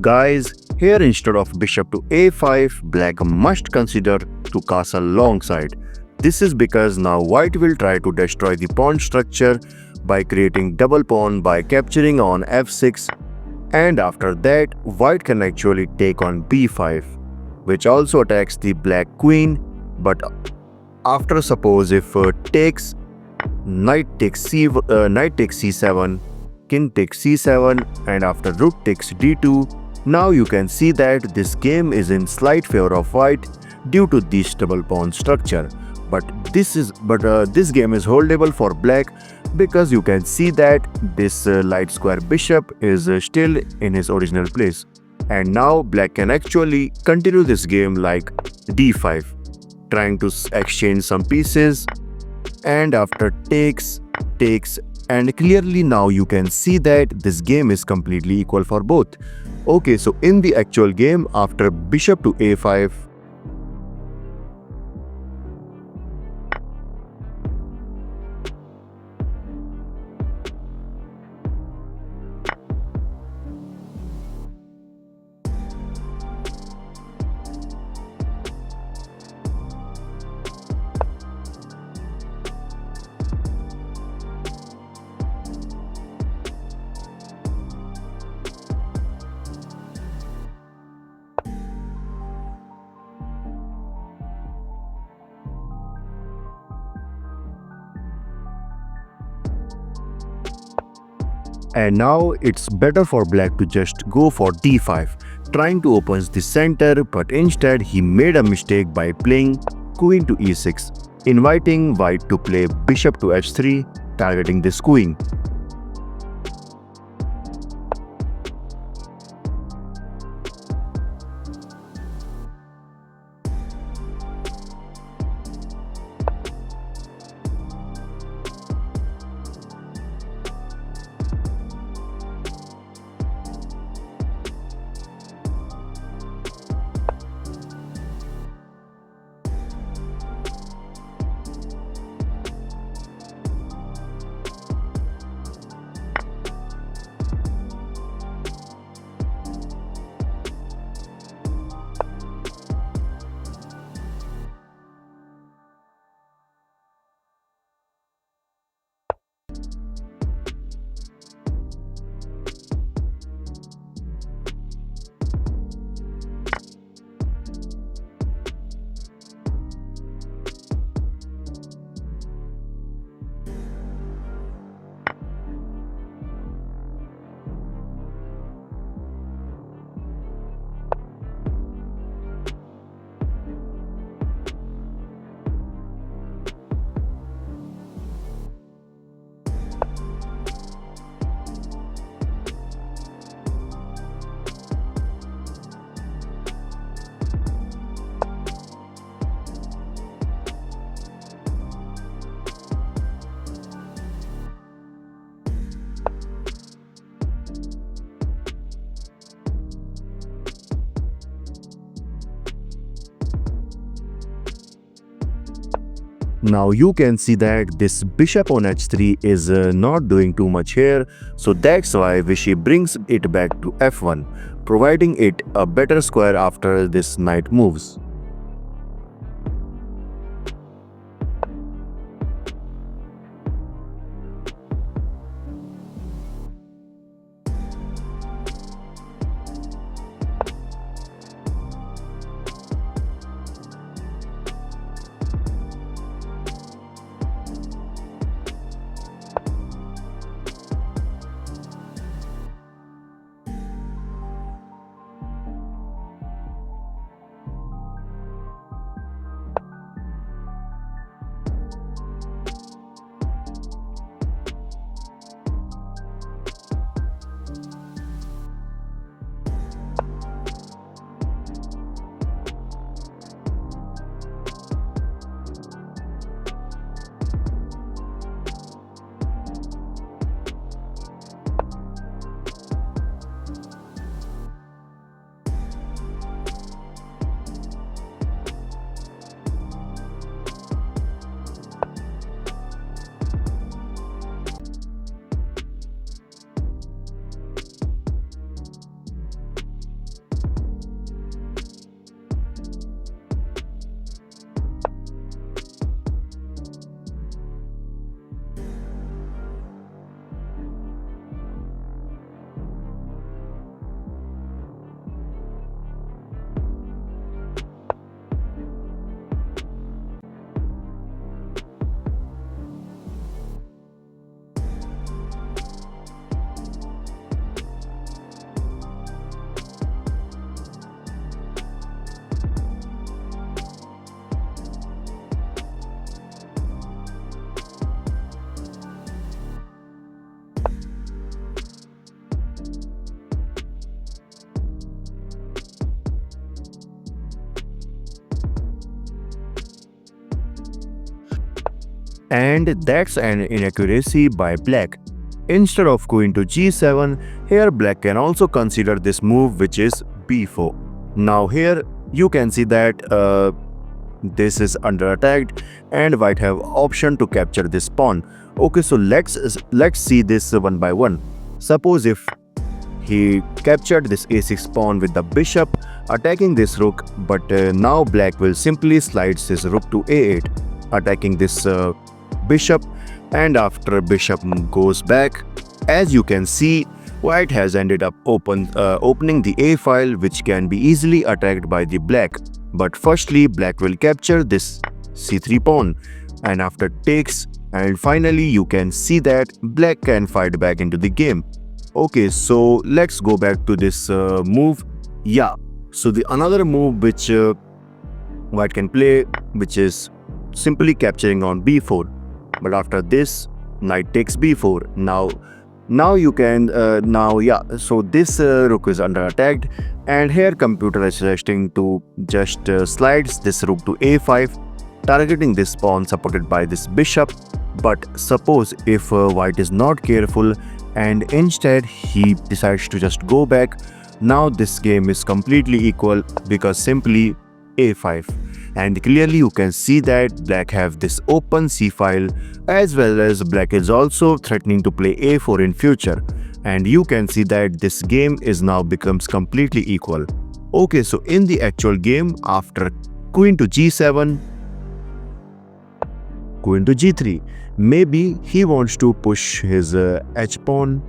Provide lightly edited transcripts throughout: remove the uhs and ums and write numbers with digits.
Guys, here instead of bishop to a5, black must consider to castle long side. This is because now white will try to destroy the pawn structure by creating double pawn by capturing on f6, and after that white can actually take on b5, which also attacks the black queen. But after suppose if knight takes c7, king takes c7, and after rook takes d2, now you can see that this game is in slight favor of white due to this double pawn structure. But this game is holdable for black because you can see that this light square bishop is still in his original place. And now black can actually continue this game like d5, trying to exchange some pieces, and after takes, and clearly now you can see that this game is completely equal for both. Okay, so in the actual game, after bishop to a5, and now it's better for black to just go for d5, trying to open the center, but instead he made a mistake by playing queen to e6, inviting white to play bishop to h3, targeting this queen. Now you can see that this bishop on h3 is not doing too much here, so that's why Vishy brings it back to f1, providing it a better square after this knight moves. and that's an inaccuracy by black. Instead of queen to g7, here black can also consider this move, which is b4. Now here you can see that this is under attack and white have option to capture this pawn. Okay, so let's see this one by one. Suppose if he captured this a6 pawn with the bishop attacking this rook, but now black will simply slide his rook to a8 attacking this bishop, and after bishop goes back, as you can see, white has ended up opening the a file, which can be easily attacked by the black. But firstly black will capture this c3 pawn and after takes, and finally you can see that black can fight back into the game. Okay, so let's go back to this move. Yeah, so the another move which white can play, which is simply capturing on b4, but after this knight takes b4. Now you can so this rook is under attack, and here computer is suggesting to just slides this rook to a5 targeting this pawn supported by this bishop. But suppose if white is not careful and instead he decides to just go back, now this game is completely equal because simply a5, and clearly you can see that black have this open c file, as well as black is also threatening to play a4 in future, and you can see that this game is now becomes completely equal. Okay, so in the actual game, after queen to g7, queen to g3, maybe he wants to push his h pawn.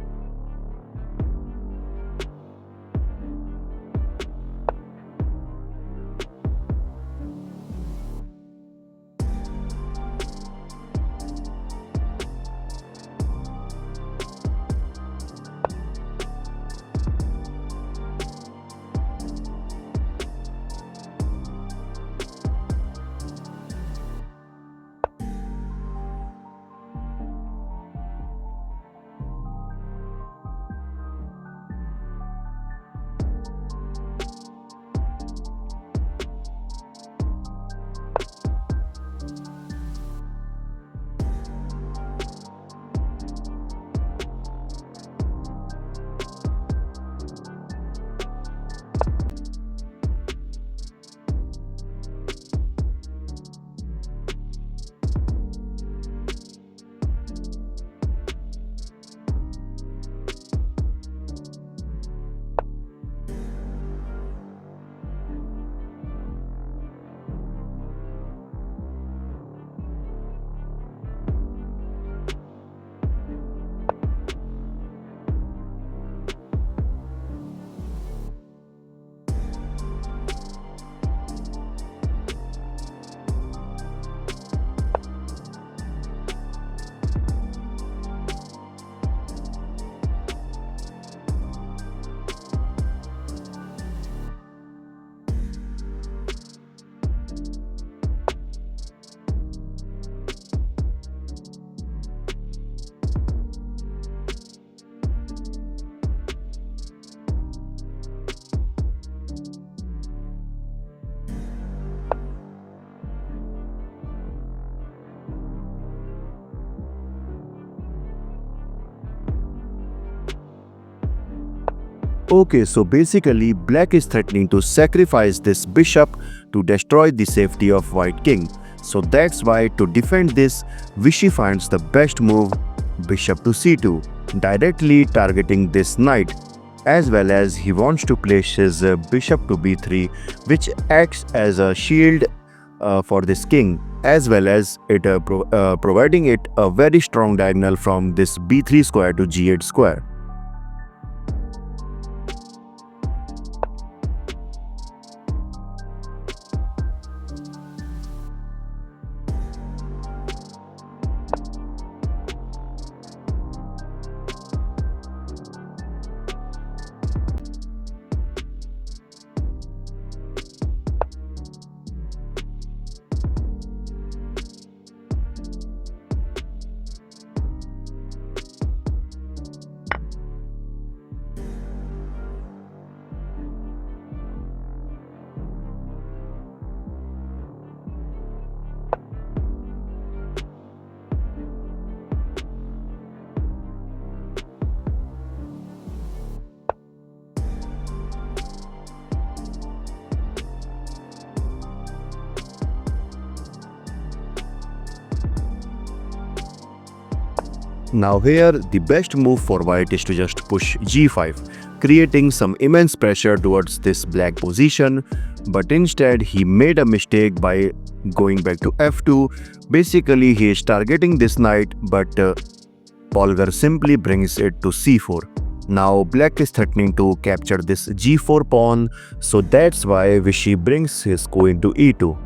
Okay, so basically black is threatening to sacrifice this bishop to destroy the safety of white king. So that's why to defend this, Vishy finds the best move, bishop to c2, directly targeting this knight, as well as he wants to place his bishop to b3, which acts as a shield for this king, as well as it providing it a very strong diagonal from this b3 square to g8 square. Now here, the best move for white is to just push g5, creating some immense pressure towards this black position, but instead he made a mistake by going back to f2. Basically, he is targeting this knight, but Polgar simply brings it to c4. Now black is threatening to capture this g4 pawn, so that's why Vishy brings his queen to e2.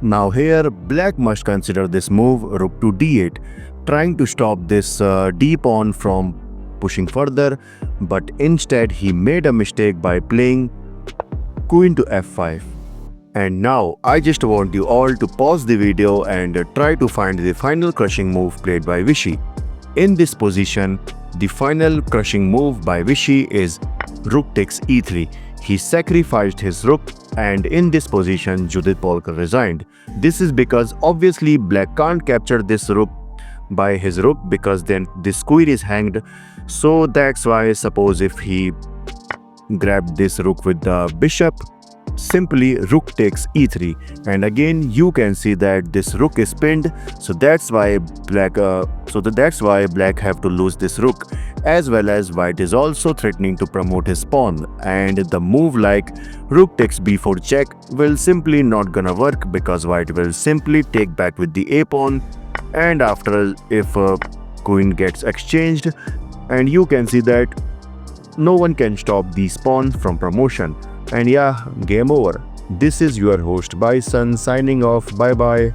Now here, black must consider this move rook to d8, trying to stop this d pawn from pushing further, but instead he made a mistake by playing queen to f5. And now I just want you all to pause the video and try to find the final crushing move played by Vishy. In this position, the final crushing move by Vishy is rook takes e3. He sacrificed his rook, and in this position Judit Polgar resigned. This is because obviously black can't capture this rook by his rook because then this queen is hanged. So that's why suppose if he grabbed this rook with the bishop, simply rook takes e3, and again you can see that this rook is pinned. So that's why black have to lose this rook, as well as white is also threatening to promote his pawn, and the move like rook takes b4 check will simply not gonna work because white will simply take back with the a pawn, and after if queen gets exchanged, and you can see that no one can stop these pawns from promotion. And yeah, game over. This is your host Bison signing off. Bye bye.